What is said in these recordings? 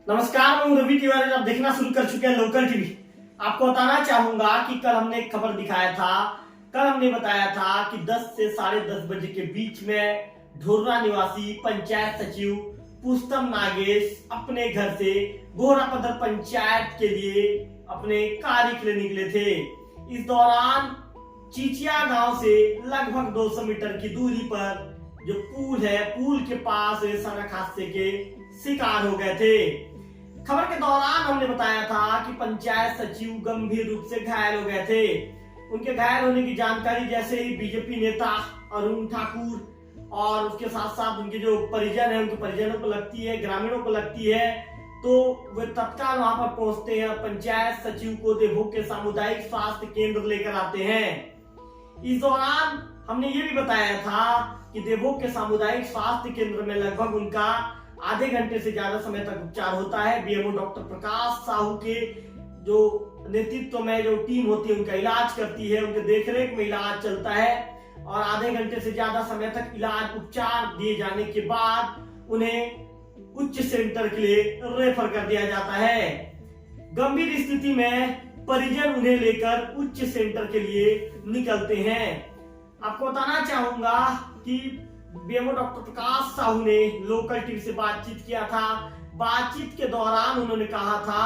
नमस्कार, मैं रवि तिवारी। आप देखना शुरू कर चुके हैं लोकल टीवी। आपको बताना चाहूंगा कि कल हमने एक खबर दिखाया था। कल हमने बताया था कि 10 से 10:30 बजे के बीच में ढोर्रा निवासी पंचायत सचिव पुष्तम नागेश अपने घर से गोहरापदर पंचायत के लिए अपने कार्य के लिए निकले थे। इस दौरान चिचिया गांव से लगभग 200 मीटर की दूरी पर जो पुल है, पुल के पास सड़क हादसे के शिकार हो गए थे। खबर के दौरान हमने बताया था कि पंचायत सचिव गंभीर रूप से घायल हो गए थे। उनके घायल होने की जानकारी जैसे ही बीजेपी नेता अरुण ठाकुर और उसके साथ साथ उनके जो परिजन है, उनके परिजनों को लगती है, ग्रामीणों को लगती है, तो वे तत्काल वहां पर पहुंचते हैं। पंचायत सचिव को देवभोग के सामुदायिक स्वास्थ्य केंद्र लेकर आते हैं। इस दौरान हमने ये भी बताया था कि देवभोग के सामुदायिक स्वास्थ्य केंद्र में लगभग उनका आधे घंटे से ज्यादा समय तक उपचार होता है। बीएमओ डॉक्टर प्रकाश साहू के जो नेतृत्व में जो टीम होती है उनका इलाज करती है, उनके देखरेख में इलाज चलता है और आधे घंटे से ज्यादा समय तक इलाज उपचार दिए जाने के बाद उन्हें उच्च सेंटर के लिए रेफर कर दिया जाता है। गंभीर स्थिति में परिजन उन्हें लेकर उच्च सेंटर के लिए निकलते हैं। आपको बताना चाहूंगा कि बीएमओ डॉक्टर प्रकाश साहू ने लोकल टीवी से बातचीत किया था। बातचीत के दौरान उन्होंने कहा था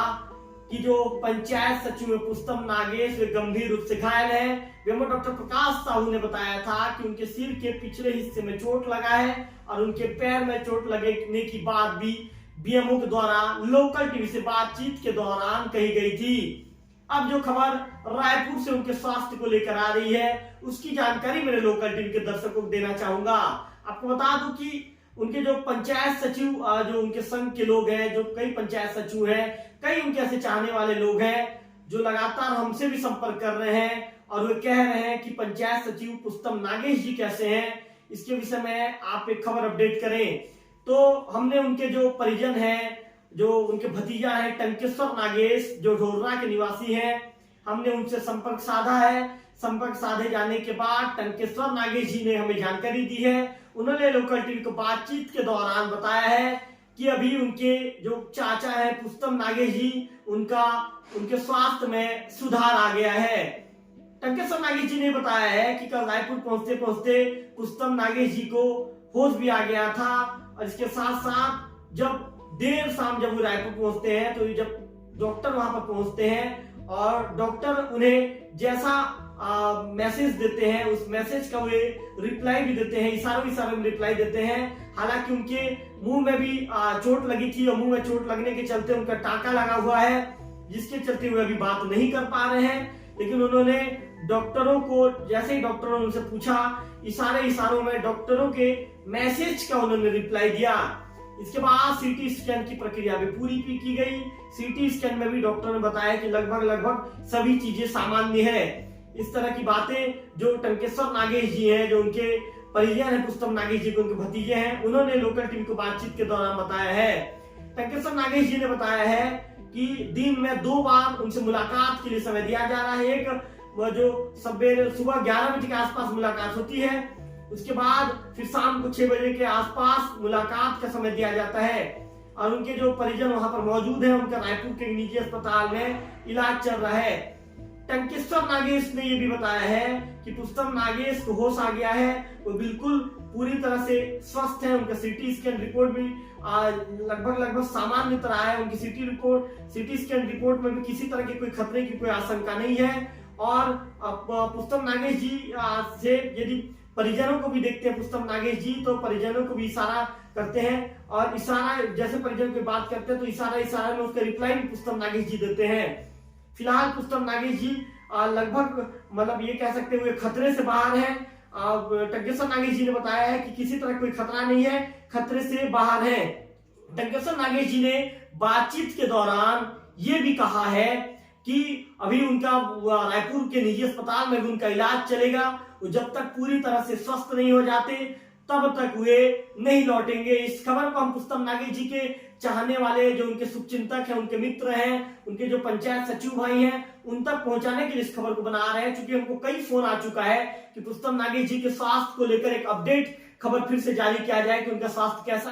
कि जो पंचायत सचिव है पुष्तम नागेश वे गंभीर रूप से घायल है। बीएमओ डॉक्टर प्रकाश साहू ने बताया था कि उनके सिर के पिछले हिस्से में चोट लगा है और उनके पैर में चोट लगने की बात भी बीएमओ के द्वारा लोकल टीवी से बातचीत के दौरान कही गई थी। अब जो खबर रायपुर से उनके स्वास्थ्य को लेकर आ रही है उसकी जानकारी मेरे लोकल टीवी के दर्शकों को देना चाहूंगा। आपको बता दूं कि उनके जो पंचायत सचिव, जो उनके संघ के लोग हैं, जो कई पंचायत सचिव हैं, कई उनके ऐसे चाहने वाले लोग हैं जो लगातार हमसे भी संपर्क कर रहे हैं और वे कह रहे हैं कि पंचायत सचिव पुष्तम नागेश जी कैसे हैं, इसके विषय में आप एक खबर अपडेट करें। तो हमने उनके जो परिजन हैं, जो उनके भतीजा है टंकेश्वर नागेश, जो ढोर्रा के निवासी हैं, हमने उनसे संपर्क साधा है। संपर्क साधे जाने के बाद टंकेश्वर नागेश जी ने हमें जानकारी दी है। उन्होंने लोकल टीवी को बातचीत के दौरान बताया है कि अभी उनके जो चाचा है पुष्तम नागेश जी, उनके स्वास्थ्य में सुधार आ गया है। टंकेश्वर नागेश जी ने बताया है कि कल रायपुर पहुंचते पहुंचते पुष्तम नागेश जी को होश भी आ गया था और इसके साथ साथ जब देर शाम जब वो रायपुर पहुंचते हैं तो जब डॉक्टर वहां पर पहुंचते हैं और डॉक्टर उन्हें जैसा मैसेज देते हैं उस मैसेज का वे रिप्लाई भी देते हैं, इशारों में रिप्लाई देते हैं। हालांकि उनके मुंह में भी चोट लगी थी और मुंह में चोट लगने के चलते उनका टाका लगा हुआ है, जिसके चलते वे अभी बात नहीं कर पा रहे हैं। लेकिन उन्होंने डॉक्टरों को, जैसे ही डॉक्टरों ने उनसे पूछा, इशारों में डॉक्टरों के मैसेज का उन्होंने रिप्लाई दिया। इसके बाद सीटी स्कैन की प्रक्रिया भी पूरी की गई। सीटी स्कैन में भी डॉक्टर ने बताया कि लगभग सभी चीजें सामान्य है। इस तरह की बातें जो टंकेश्वर नागेश जी हैं, जो उनके परिजन हैं पुष्तम नागेश जी के, उनके भतीजे हैं, उन्होंने लोकल टीवी को बातचीत के दौरान बताया है। टंकेश्वर नागेश जी ने बताया है कि दिन में 2 बार उनसे मुलाकात के लिए समय दिया जा रहा है। एक जो सुबह 11 बजे के आसपास मुलाकात होती है, उसके बाद फिर शाम को 6 बजे के आसपास मुलाकात का समय दिया जाता है और उनके जो परिजन वहां पर मौजूद हैं, उनका रायपुर के निजी अस्पताल में इलाज चल रहा है। टंकेश्वर नागेश ने ये भी बताया है कि पुष्तम नागेश को होश आ गया है, वो बिल्कुल पूरी तरह से स्वस्थ है। उनका सीटी स्कैन रिपोर्ट भी लगभग सामान्य तरह है। उनकी सीटी स्कैन रिपोर्ट में भी किसी तरह की कोई खतरे की कोई आशंका नहीं है। और पुष्तम नागेश जी से यदि परिजनों को भी देखते हैं पुष्तम नागेश जी, तो परिजनों को भी इशारा करते हैं और इशारा जैसे परिजन की बात करते हैं तो इशारा में उसका रिप्लाई भी पुष्तम नागेश जी देते हैं। फिलहाल पुष्तम नागेश जी लगभग ये कह सकते हुए खतरे से बाहर है। टंकेश्वर नागेश जी ने बताया है कि किसी तरह कोई खतरा नहीं है, खतरे से बाहर है। टंकेश्वर नागेश जी ने बातचीत के दौरान ये भी कहा है कि अभी उनका रायपुर के निजी अस्पताल में भी उनका इलाज चलेगा। वो जब तक पूरी तरह से स्वस्थ नहीं हो जाते तब तक वे नहीं लौटेंगे। इस खबर को हम पुष्तम नागेश जी के चाहने वाले, जो उनके शुभचिंतक हैं, उनके मित्र हैं, उनके जो पंचायत सचिव भाई हैं, उन तक पहुंचाने के लिए इस खबर को बना रहे हैं। क्योंकि हमको कई फोन आ चुका है कि पुष्तम नागेश जी के स्वास्थ्य को लेकर एक अपडेट खबर फिर से जारी किया जाए कि उनका स्वास्थ्य कैसा